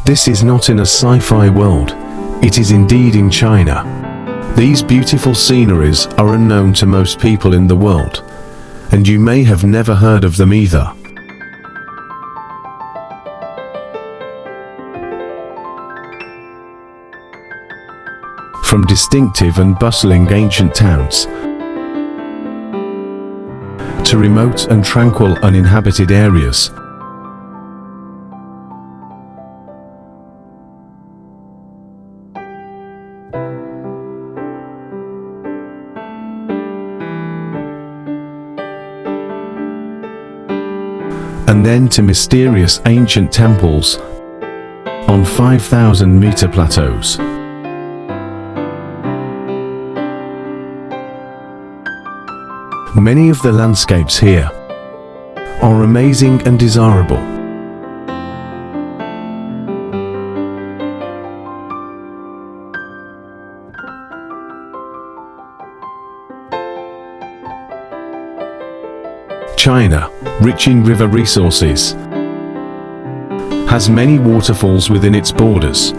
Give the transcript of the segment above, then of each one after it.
This is not in a sci-fi world, it is indeed in China. These beautiful sceneries are unknown to most people in the world, and you may have never heard of them either. From distinctive and bustling ancient towns to remote and tranquil uninhabited areas, and then to mysterious ancient temples on 5,000-meter plateaus. Many of the landscapes here are amazing and desirable. China, rich in river resources, has many waterfalls within its borders.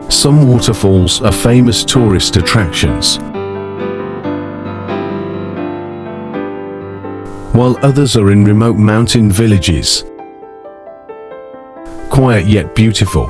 Some waterfalls are famous tourist attractions, while others are in remote mountain villages, quiet yet beautiful.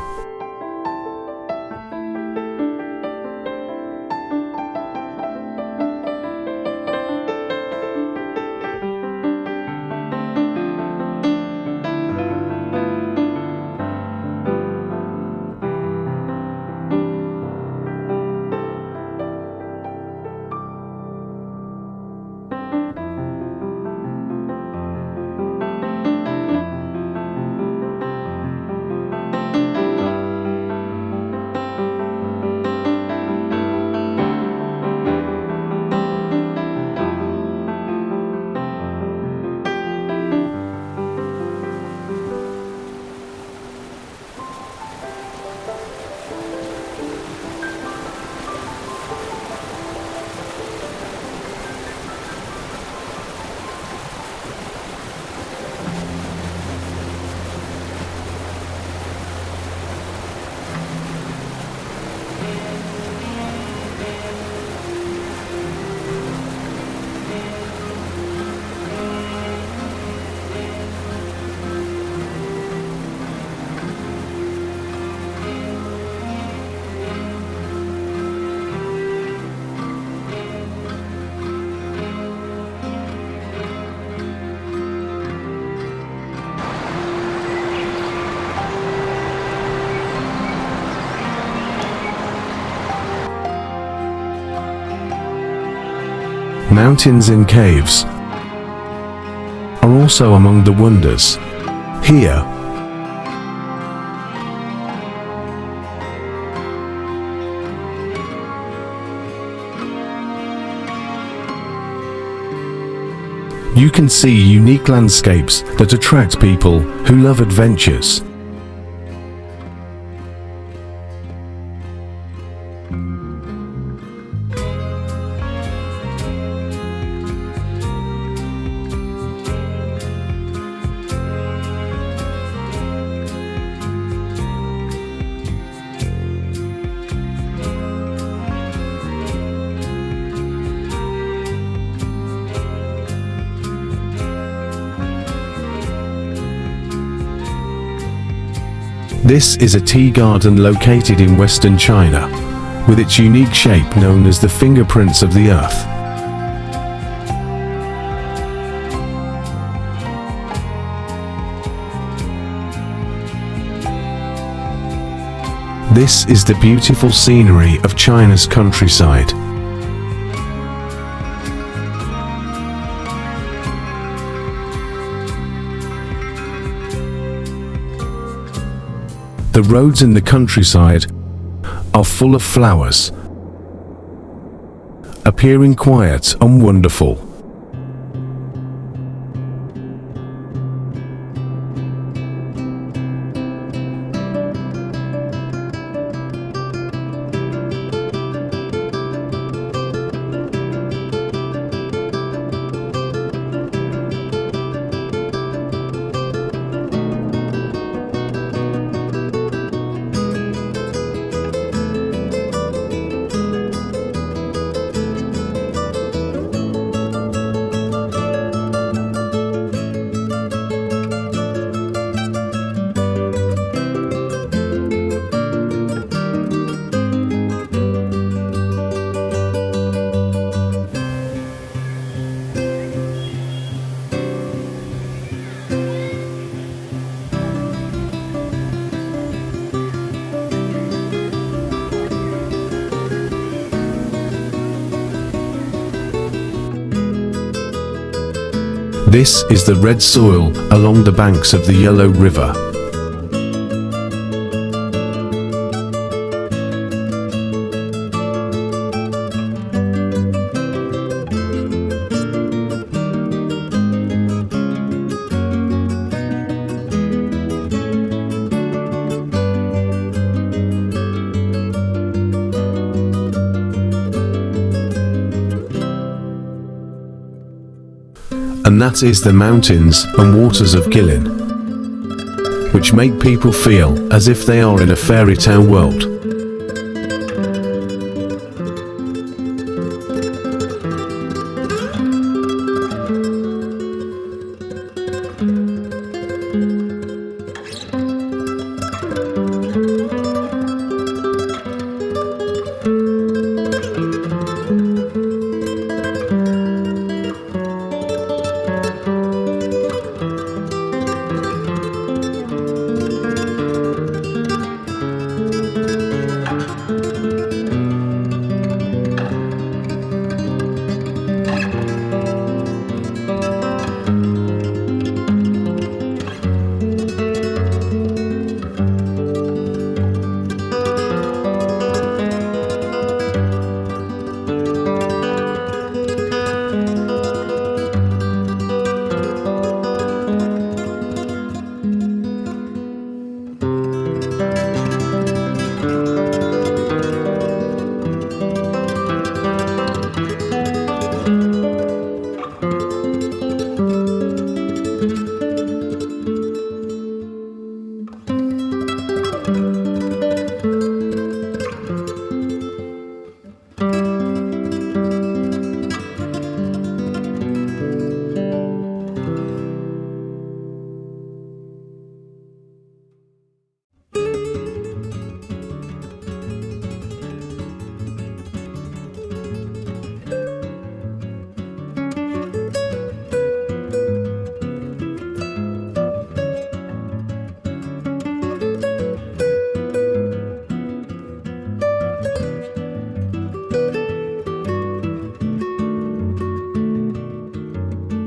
Mountains and caves are also among the wonders. Here, you can see unique landscapes that attract people who love adventures. This is a tea garden located in western China, with its unique shape known as the fingerprints of the earth. This is the beautiful scenery of China's countryside. The roads in the countryside are full of flowers, appearing quiet and wonderful. This is the red soil along the banks of the Yellow River. And that is the mountains and waters of Guilin, which make people feel as if they are in a fairy tale world.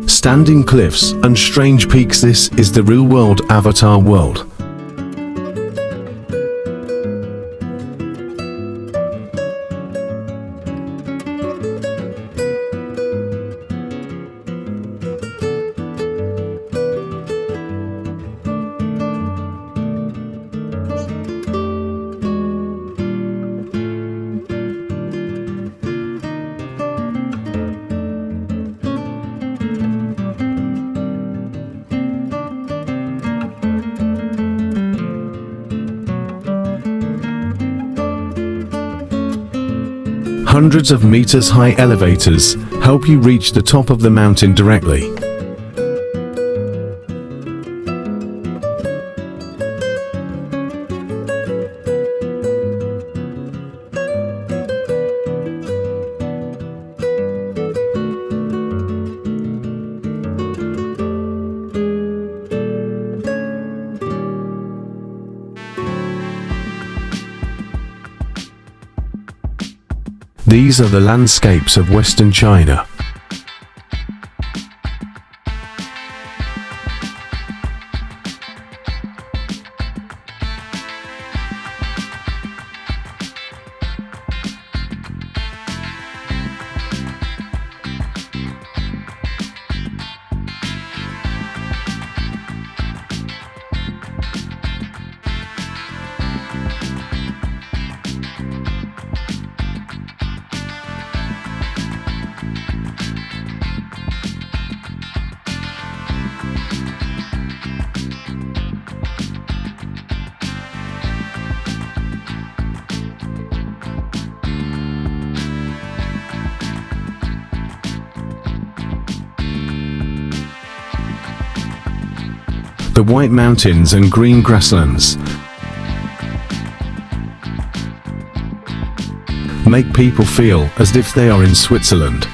Standing cliffs and strange peaks. This is the real-world Avatar world. Hundreds of meters high elevators help you reach the top of the mountain directly. These are the landscapes of Western China. The white mountains and green grasslands make people feel as if they are in Switzerland.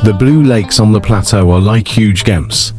The blue lakes on the plateau are like huge gems.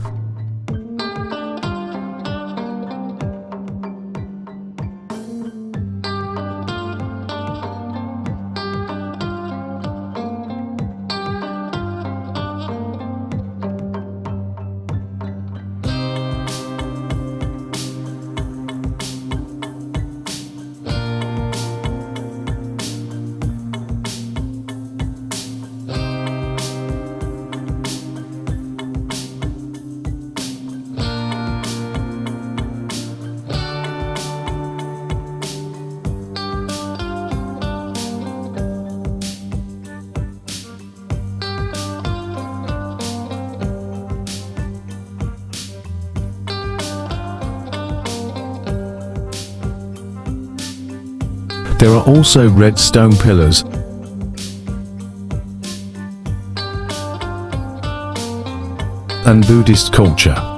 There are also red stone pillars and Buddhist culture.